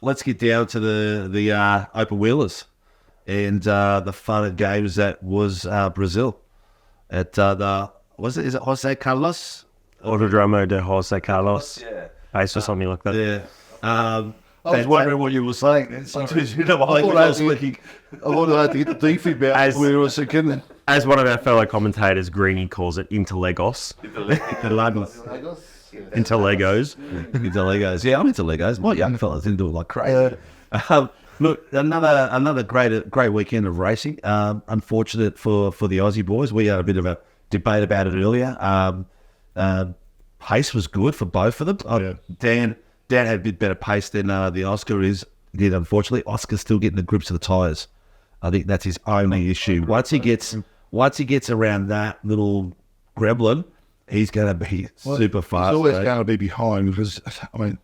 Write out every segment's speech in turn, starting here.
let's get down to the open wheelers and the fun and games that was Brazil at is it Jose Carlos? Autodromo de Jose Carlos. Yeah. Pace or something like that. Yeah. I was wondering what you were saying. I thought I had to get the defib out. As- We were thinking, As one of our fellow commentators, Greeny, calls it Interlegos. Interlegos. Into Legos. Yeah, I'm into Legos. My young fellas into it like crazy. Look, another great weekend of racing. Unfortunate for the Aussie boys. We had a bit of a debate about it earlier. Pace was good for both of them. Dan had a bit better pace than the Oscar did, unfortunately. Oscar's still getting the grips of the tyres. I think that's his only issue. Once he gets around that little gremlin, he's going to be super fast. He's always going to be behind because, I mean,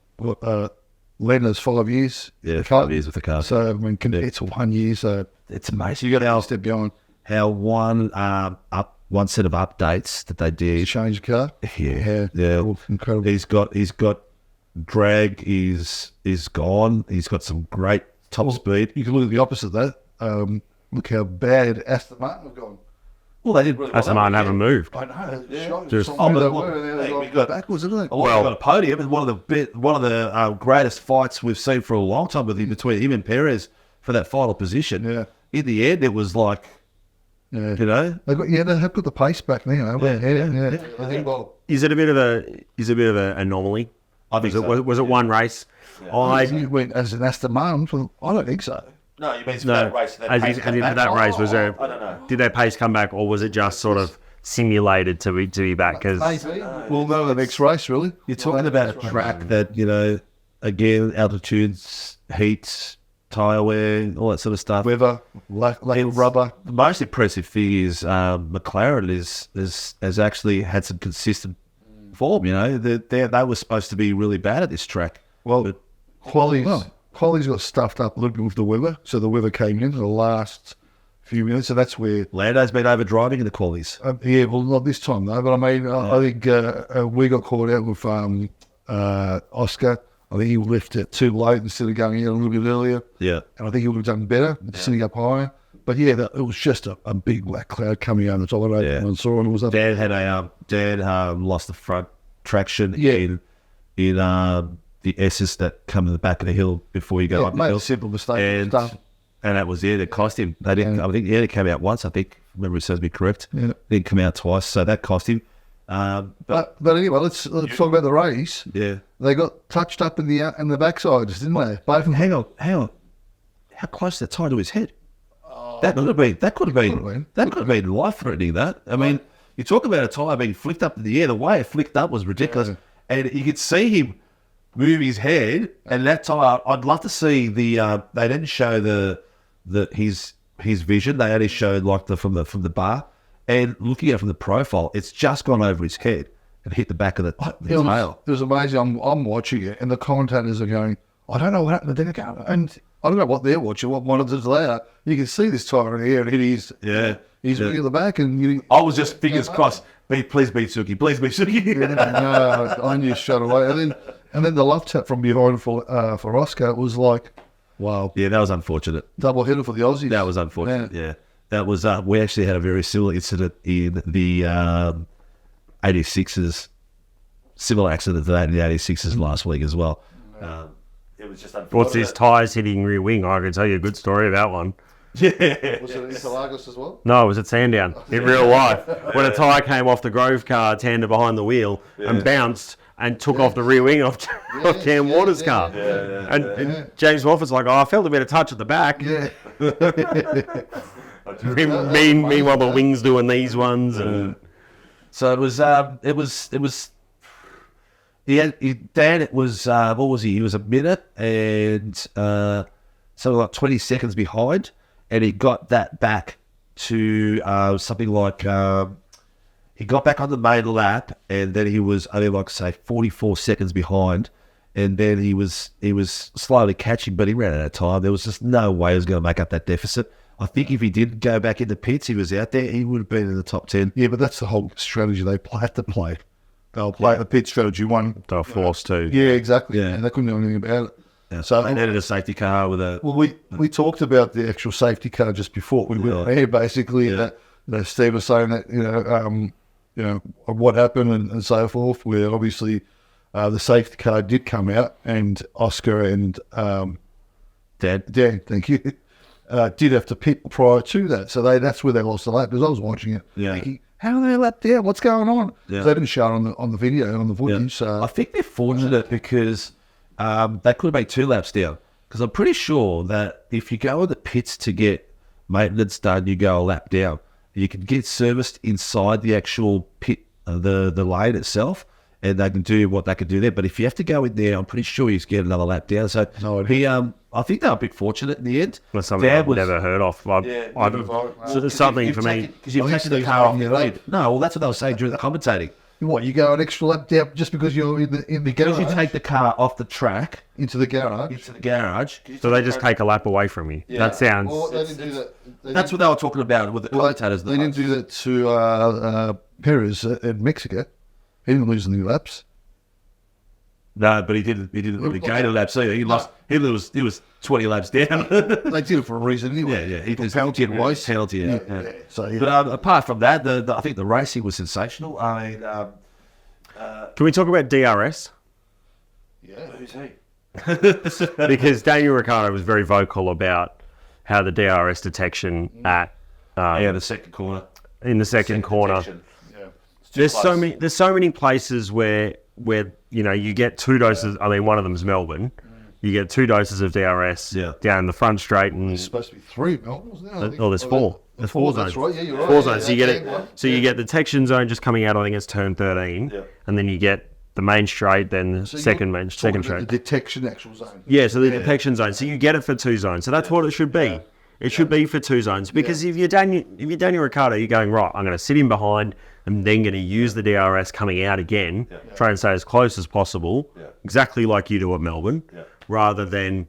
Lenner's 5 years. Yeah, 5 years with the car. So, I mean, it's 1 year, so it's amazing. you got to step behind. How one set of updates that they did. Change the car. Yeah. Incredible. He's got drag is gone. He's got some great top speed. You can look at the opposite of that. Look how bad Aston Martin have gone. Well, they did really Aston Martin haven't moved. I know. Yeah. Just- we got backwards, isn't it? Well, got a podium. It's one of the greatest fights we've seen for a long time between him and Perez for that final position. Yeah. In the end, it was like, Yeah. you know, They have got the pace back now. Yeah. I think, well, Is it a bit of an anomaly? I think Was it one race? you went as an Aston Martin. I don't think so. No, you mean for No, that race? as in for that race, was there? I don't know. Did their pace come back, or was it just sort of simulated to be back? Because Maybe. We'll know the next race, really. You're talking about a track that, you know, again, altitudes, heat, tyre wear, all that sort of stuff. Weather, lack of rubber. The most impressive thing is McLaren has actually had some consistent form. You know, they were supposed to be really bad at this track. Well, Quali's got stuffed up a little bit with the weather, so the weather came in the last few minutes, so that's where... Lando's been overdriving in the qualies. Yeah, well, not this time, though, but I mean, I think we got caught out with Oscar. I think he left it too late instead of going in a little bit earlier. Yeah. And I think he would have done better, sitting up higher. But yeah, it was just a big black cloud coming over the top of it. Yeah. And I saw it was up. Dan had lost the front traction in the S's that come to the back of the hill before you go up the made hill. a simple mistake. And that was it. It cost him. They didn't. I think it came out once. I think memory serves me correct. Yeah. Didn't come out twice, so that cost him. But anyway, let's talk about the race. Yeah. They got touched up in the backsides, didn't they? Both of them. Hang on. How close that tie to his head? That could have been life threatening. That, I mean, you talk about a tyre being flicked up in the air. The way it flicked up was ridiculous, and you could see him move his head. And that tyre, I'd love to see the. They didn't show his vision. They only showed like from the bar, and looking at it from the profile, it's just gone over his head and hit the back of the tail. It was amazing. I'm watching it, and the commentators are going, I don't know what happened to Dennick. And I don't know what they're watching, what monitors they are. You can see this tyre in the air and hit his wing at the back. And I was just fingers crossed. Please be Suki. Please be Suki. no, I knew straight away. And then the love tap from behind for Oscar was like, wow. Yeah, that was unfortunate. Double header for the Aussies. That was unfortunate. Yeah. That was. We actually had a very similar incident in the 86s. Similar accident to that in the 86s last week as well. It was just unfortunate. what's his tyres hitting rear wing? I can tell you a good story about one. Yeah. Was it in Interlagos as well? No, it was at Sandown in real life when a tyre came off the Grove car, tandem behind the wheel, and bounced and took off the rear wing off Cam Waters' car. And James Moffat's like, I felt a bit of touch at the back. Yeah. Meanwhile, the wing's doing these ones. And So it was. Dan, it was. What was he? He was a minute and something like 20 seconds behind, and he got that back to something like. He got back on the main lap, and then he was only like say 44 seconds behind, and then he was slowly catching, but he ran out of time. There was just no way he was going to make up that deficit. I think if he didn't go back in the pits, he was out there, he would have been in the top 10. Yeah, but that's the whole strategy they had to play. They'll play the pit strategy one. they were forced to. Yeah, exactly. Yeah. And they couldn't do anything about it. Yeah. So They needed a safety car with a. well, we talked about the actual safety car just before we went here. Basically, that Steve was saying that what happened and so forth. Where obviously the safety car did come out, and Oscar and Dan, thank you, did have to pit prior to that. So that's where they lost the lap. Because I was watching it, thinking, how are they lapped down? What's going on? Yeah. They didn't show it on the video, on the footage. So I think they're fortunate because they could have made 2 laps down. Because I'm pretty sure that if you go in the pits to get maintenance done, you go a lap down. You can get serviced inside the actual pit, the lane itself, and they can do what they can do there. But if you have to go in there, I'm pretty sure you get another lap down. So I think they were a bit fortunate in the end. That's something I've never heard of. So there's something for me. Because you've taken the car off your lead. No, well, that's what they were saying during the commentating. What, you go an extra lap down just because you're in the garage? Because you take the car off the track into the garage. So they just take a lap away from you. That sounds... Well, they didn't do that. That's what they were talking about with the commentators. They didn't do that to Perez in Mexico. He didn't lose any laps. No, but he didn't gain a lap. So he lost. He was 20 laps down. They did it for a reason anyway. Yeah. He was penalty and waste. Penalty. Yeah. So, But apart from that, I think the racing was sensational. I mean, Can we talk about DRS? Yeah. who's he? Because Daniel Riccardo was very vocal about how the DRS detection at The second corner. in the second corner. Detection. There's so many places where you get 2 doses. I mean, one of them is Melbourne. You get 2 doses of DRS down the front straight, and There's supposed to be 3 Melbournes now. there's 4. There's 4 zones. That's right. Yeah, you're right. 4 zones. So you get it. So you get the detection zone just coming out. I think it's turn 13, and then you get the main straight, then the second The straight. detection actual zone. Yeah, so the detection zone. So you get it for 2 zones. So that's what it should be. It should be for 2 zones, because if you're Daniel Ricciardo, you're going, right, I'm going to sit in behind, and then going to use the DRS coming out again, try and stay as close as possible, exactly like you do at Melbourne, rather than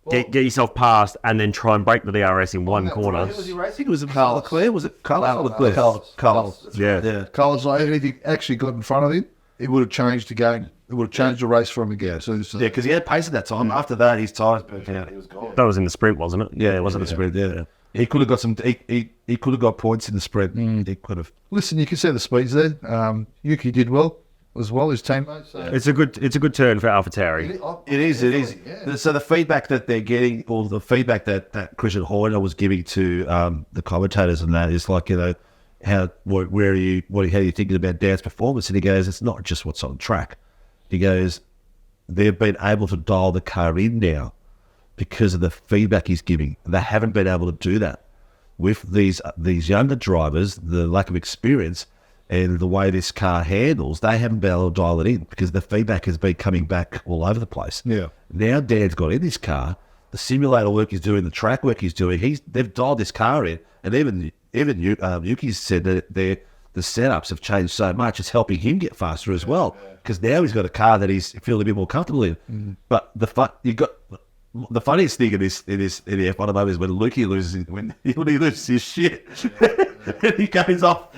get yourself past and then try and break the DRS in one corner. Was he racing? Was it Leclerc? Was it Carlos? Carlos. Yeah. Carlos, like, if he actually got in front of him, it would have changed the game. It would have changed the race for him again. So because he had pace at that time. After that, his tyres burnt out. He was gone. That was in the sprint, wasn't it? Yeah, it wasn't the sprint. Yeah. He could have got some. He could have got points in the sprint. He could have. listen, you can see the speeds there. Yuki did well as well, his teammates. So. It's a good turn for AlphaTauri. It is. Yeah. So the feedback that they're getting, or the feedback that Christian Horner was giving to the commentators, and that is like, how are you thinking about Dan's performance? And he goes, it's not just what's on track. He goes, they've been able to dial the car in now because of the feedback he's giving. They haven't been able to do that with these younger drivers. The lack of experience and the way this car handles, they haven't been able to dial it in because the feedback has been coming back all over the place. Yeah. Now Dan's got in this car, the simulator work he's doing, the track work he's doing, they've dialed this car in, and even Yuki said that the setups have changed so much, it's helping him get faster as well, because now he's got a car that he's feeling a bit more comfortable in. But the funniest thing in the F1 moment is when he loses his shit, and he goes off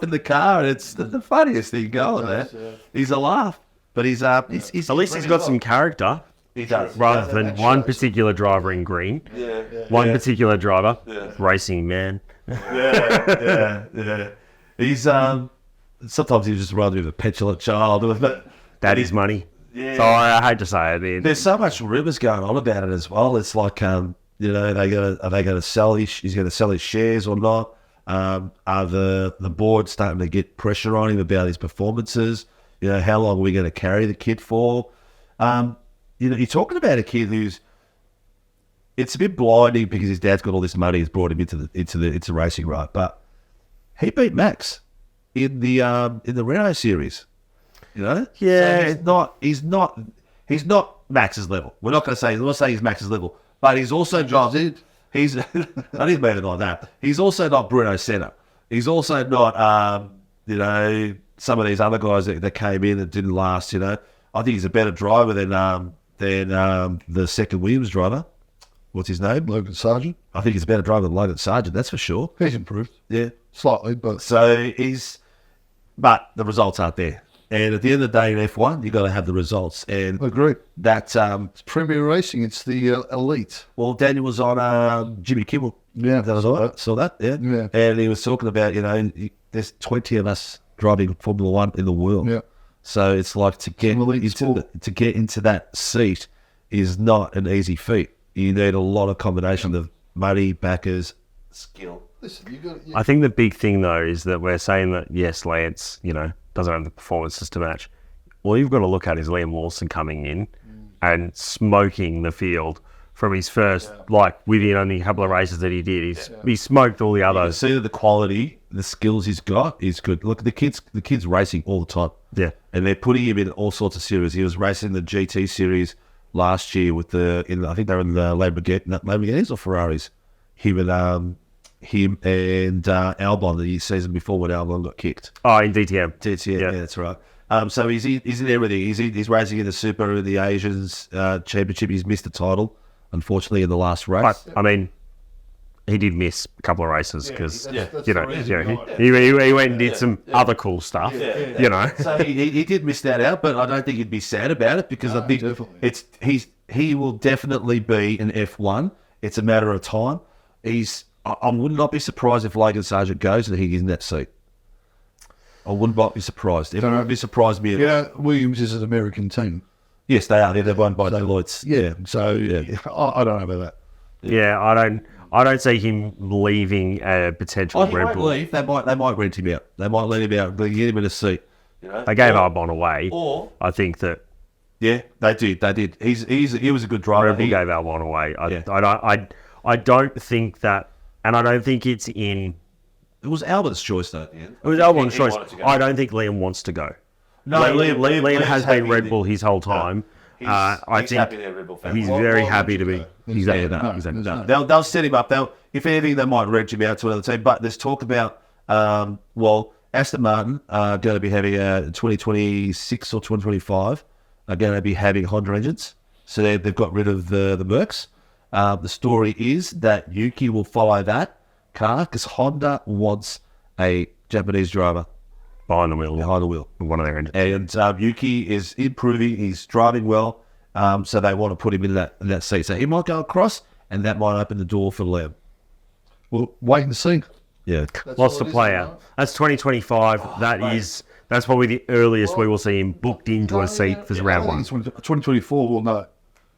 in the car, and it's the funniest thing going there. He's a laugh, but he's at least he's got some character. He does, rather than one particular driver in green, one particular driver racing man. He's sometimes he's just rather a petulant child, but that is money. Yeah. So I hate to say it. There's so much rumors going on about it as well. It's like, are they going to sell he's going to sell his shares or not? Are the board starting to get pressure on him about his performances? How long are we going to carry the kid for? You're talking about a kid it's a bit blinding because his dad's got all this money, he's brought him into racing, right? But he beat Max in the Renault series. Yeah. So he's not Max's level. We're not saying he's Max's level, but he's also not. I didn't mean it like that. He's also not Bruno Senna. He's also not some of these other guys that came in that didn't last. I think he's a better driver than the second Williams driver. What's his name? Logan Sargent. I think he's a better driver than Logan Sargent, that's for sure. He's improved. Yeah. Slightly, but... But the results aren't there. And at the end of the day in F1, you've got to have the results. And Agreed. that, It's Premier Racing. It's the elite. well, Daniel was on Jimmy Kimmel. Yeah, That was all right. Saw that, yeah. Yeah. And he was talking about, there's 20 of us driving Formula One in the world. Yeah. So it's like to get elite into sport. to get into that seat is not an easy feat. You need a lot of combination of money, backers, skill. Listen, you got. I think the big thing though is that we're saying that yes, Lance, doesn't have the performances to match. All you've got to look at is Liam Lawson coming in and smoking the field from his first, within only a couple of races that he did. He smoked all the You others. see the quality, the skills he's got is good. Look, the kid's racing all the time. Yeah. And they're putting him in all sorts of series. He was racing the GT series last year with I think they were in the Lamborghinis or Ferraris. Him and Albon the season before when Albon got kicked. Oh, in DTM. Yeah, that's right. So he's in everything. He's racing in the Super, in the Asians Championship. He's missed the title, unfortunately, in the last race. But I mean, he did miss a couple of races because that's he went and did some other cool stuff. So he did miss that out, but I don't think he'd be sad about it because I think definitely. he will definitely be an F1. It's a matter of time. I would not be surprised if Logan Sargent goes and he's in that seat. I would not be surprised. It would be surprised me. Williams is an American team. Yes, they are. They're owned by Deloitte's. Yeah, so I don't know about that. Yeah, I don't see him leaving a potential He Red won't Bull. leave. They might rent him out. They might let him out, but get him in a seat. They gave Albon away. Or I think that yeah, they did. He was a good driver. Red Bull gave Albon away. I don't think that, and I don't think it's in. It was Albert's choice though. At the end. It was Albon's He choice. wanted to go. I don't think Liam wants to go. No, Liam has been happy Red Bull his whole time. He's think happy to have Red Bull fan. He's Why- very why happy would to you be. go? Exactly. No, Exactly. no. They'll set him up. If anything, they might rent him out to another team. But there's talk about Aston Martin are going to be having 2026 or 2025 are going to be having Honda engines. So they've got rid of the Mercs. The story is that Yuki will follow that car because Honda wants a Japanese driver Behind the wheel. behind the wheel. One of their engines. And Yuki is improving. He's driving well. So they want to put him in that seat. So he might go across, and that might open the door for Liam. Well, wait and see. Yeah. Lots to play out. That's 2025. That's probably the earliest we will see him booked into a seat for round one. 2024, we'll know.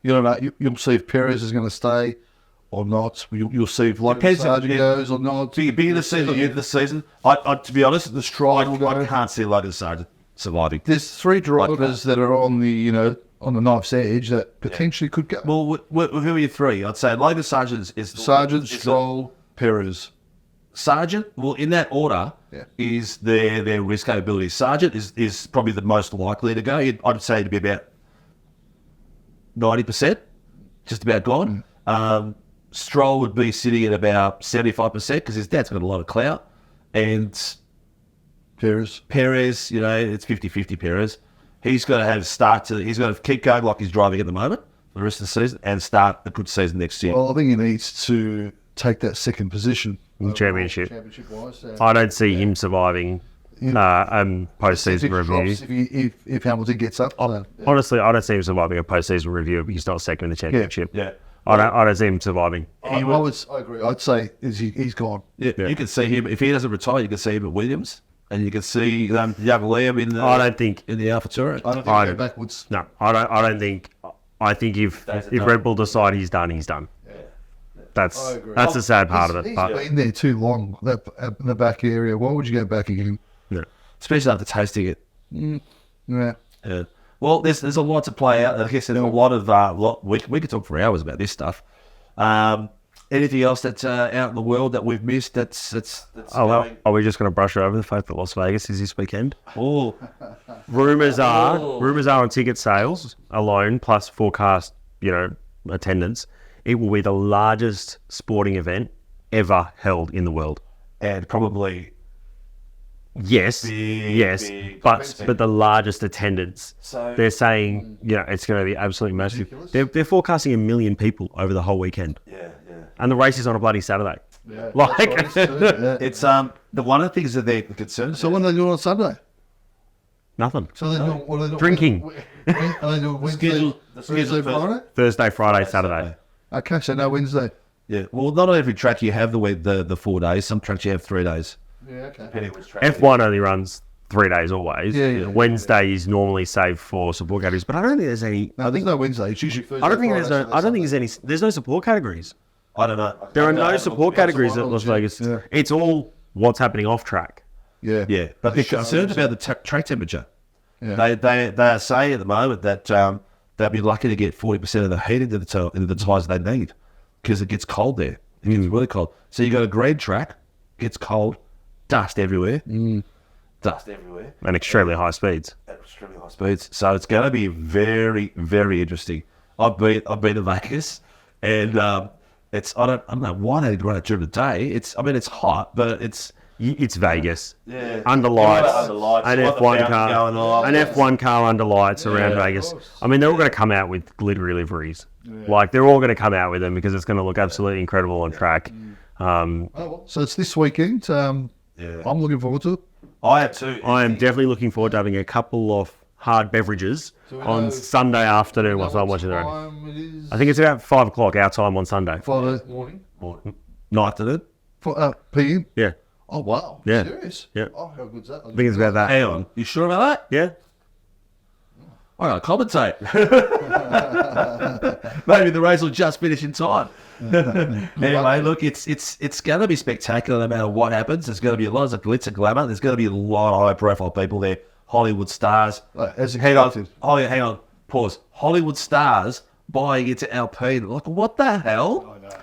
You don't know. You'll see if Perez is going to stay or not. You'll see if Sargent goes or not. Beginning of the season, end of the season, I to be honest, The stride will I go. can't see Logan Sargent surviving. There's three drivers that are on the on the knife's edge that potentially could go. Well, who are your three? I'd say Logan Sargent is Sargent, is Stroll, Perez. Sargent, well, in that order, is their risk capability. Sargent is probably the most likely to go. I'd say it'd be about 90%, just about gone. Stroll would be sitting at about 75% because his dad's got a lot of clout. And Perez. Perez, it's 50-50 Perez. He's got to he's got to keep going like he's driving at the moment for the rest of the season and start a good season next year. Well, I think he needs to take that second position. Championship. Championship-wise. I don't see him surviving post-season review. If Hamilton gets up. Honestly, I don't see him surviving a post-season review if he's not second in the championship. Yeah. I don't see him surviving. I agree. I'd say he's gone. Yeah. You can see him, if he doesn't retire, you can see him at Williams. And you can see young Liam in the I don't think. in the AlphaTauri. I don't think he'll go backwards. No, I don't think. I think if Red Bull decide he's done, he's done. That's I agree. the sad part of it. He's But been there too long, that in the back area. Why would you go back again? Especially after tasting it. Yeah. Yeah. Well, there's a lot to play out. I guess there's a lot of we could talk for hours about this stuff. Anything else that's out in the world that we've missed? That's going? Are we just going to brush over the fact that Las Vegas is this weekend? Oh, Rumors are on ticket sales alone, plus forecast, attendance. It will be the largest sporting event ever held in the world. and probably Yes, big but the largest attendance. So- They're saying, it's going to be absolutely massive. Ridiculous. They're forecasting 1 million people over the whole weekend, yeah. and the race is on a bloody Saturday. Yeah, Like- that's what it's doing, yeah. It's the one of the things that they're concerned. So when they do it on Sunday? Nothing. So they're doing, what are they doing? Drinking. Are they doing Wednesday, The schedule Thursday, Friday? Thursday, Friday, Saturday. Okay, so no Wednesday. Yeah. Well, not on every track you have the 4 days. Some tracks you have 3 days. Yeah, okay. Depending which track. F1 only runs 3 days always. Yeah. Wednesday is normally saved for support categories, but I don't think there's any. No, there's no Wednesday. It's usually Thursday. I don't think Friday, there's no. I don't think Saturday. there's any. There's no support categories. I don't know. There are no support categories at Las Vegas. Yeah. It's all what's happening off track. Yeah. Yeah, but they're concerned about the track temperature. Yeah. They are saying at the moment that they'll be lucky to get 40% of the heat into the tyres they need because it gets cold there. It gets really cold. So you got a green track, gets cold, dust everywhere, dust everywhere, And extremely high speeds. at extremely high speeds. So it's going to be very, very interesting. I've been to Vegas, and it's I don't know why they run it during the day. It's hot, but it's Vegas. Yeah. Under lights. Under lights. An Got the F1 fountain car. going on. An F1 car under lights around Vegas. I mean, they're all going to come out with glittery liveries. Like, they're all going to come out with them because it's going to look absolutely incredible on track. So it's this weekend. I'm looking forward to it. I have too. I am definitely looking forward to having a couple of hard beverages on Sunday afternoon whilst I'm watching the race. Time it is I think it's about 5 o'clock our time on Sunday. Friday morning. Night, isn't it? PM. Yeah. Oh wow. Yeah. Serious? Yeah. Oh, how good's that? I think it's about that. Hang on. You sure about that? Yeah. I gotta commentate. Maybe the race will just finish in time. Anyway, look, it's going to be spectacular no matter what happens. There's going to be a lot of glitz and glamour. There's going to be a lot of high-profile people there, Hollywood stars. As Hang on. expected. Oh, yeah, hang on. Pause. Hollywood stars buying into Alpine. Like, what the hell? I know.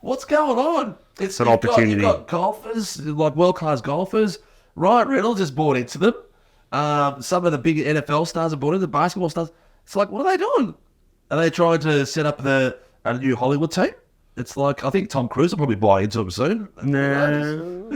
What's going on? It's an opportunity. You've got golfers, like world-class golfers. Ryan Reynolds has bought into them. Some of the big NFL stars have bought into the basketball stars. It's like, what are they doing? Are they trying to set up a new Hollywood team? It's like, I think Tom Cruise will probably buy into them soon. No.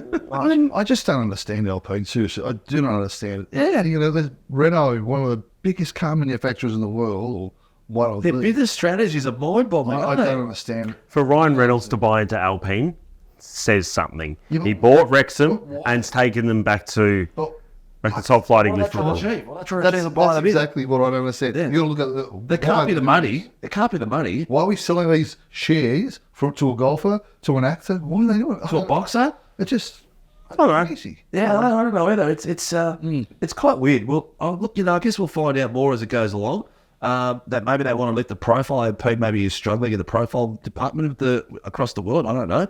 I just don't understand Alpine, seriously. I do not understand it. Yeah, you know, there's Renault, one of the biggest car manufacturers in the world, or one of Their the. business strategies are mind-boggling, I aren't they? don't understand it. For Ryan Reynolds to buy into Alpine says something. You know- He bought Wrexham But why? and's taken them back to But the top flight English What are football. they trying to achieve? What are they trying to achieve by that's the business? exactly what I don't understand. Yeah. You gotta look at There can't be the money. There can't be the money. Why are we selling these shares to a golfer, to an actor? What are they doing? To a boxer? It's just All right. crazy. Yeah, I don't know either. It's quite weird. Well, look, I guess we'll find out more as it goes along. That maybe they want to let the profile MP maybe is struggling in the profile department across the world. I don't know.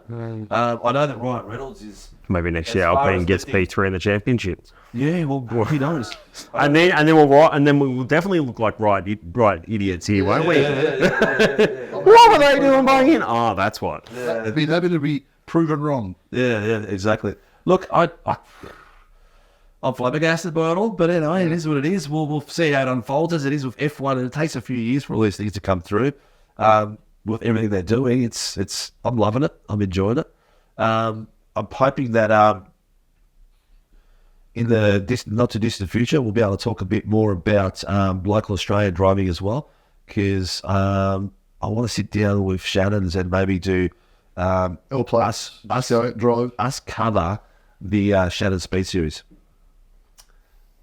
I know that Ryan Reynolds is. Maybe next year As far Alpine as gets lifting- P3 in the championship. Yeah, well, who knows? And then we will definitely look like right idiots here, won't we? What were they doing buying in? Oh, that's what. It'd be happy to be proven wrong. Yeah, exactly. Look, I'm flabbergasted by it all, but anyway, it is what it is. We'll see how it unfolds as it is with F1, and it takes a few years for all these things to come through. With everything they're doing, I'm loving it. I'm enjoying it. I'm hoping that in the not too distant future, we'll be able to talk a bit more about local Australian driving as well, because I want to sit down with Shannon's and maybe do L plus us drive. cover the Shannon Speed Series.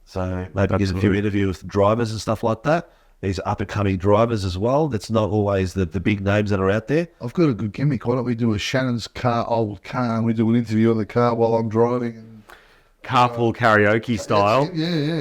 So maybe there's a few interviews with drivers and stuff like that. These up-and-coming drivers as well. That's not always the big names that are out there. I've got a good gimmick. Why don't we do a Shannon's old car, and we do an interview on the car while I'm driving? And Carpool karaoke style. Yeah.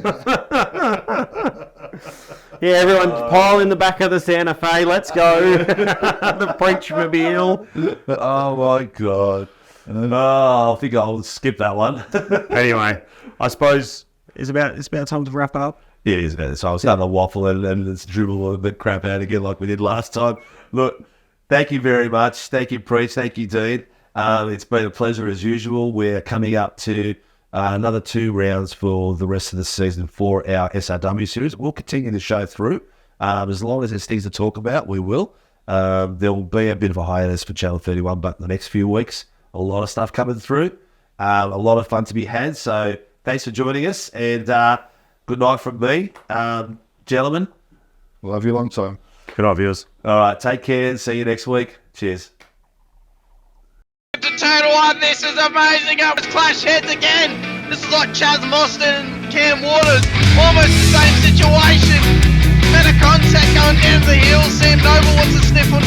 Yeah, everyone pile in the back of the Santa Fe. Let's go. The Preachmobile. Oh my God. Oh, I think I'll skip that one. Anyway, I suppose it's about time to wrap up. Yeah, it is. So I was starting to waffle and let's dribble a bit crap out again like we did last time. Look, thank you very much. Thank you, Preach. Thank you, Dean. It's been a pleasure as usual. We're coming up to another 2 rounds for the rest of the season for our SRW series. We'll continue the show through. As long as there's things to talk about, we will. There will be a bit of a hiatus for Channel 31, but the next few weeks, a lot of stuff coming through. A lot of fun to be had. So thanks for joining us, and good night from me, gentlemen. Love you long time. Good night, viewers. All right, take care and see you next week. Cheers. To Total One, this is amazing. It's clash heads again. This is like Chaz Mostyn Cam Waters, almost the same situation. Bit of contact going down to the hill. Sam Noble wants to step on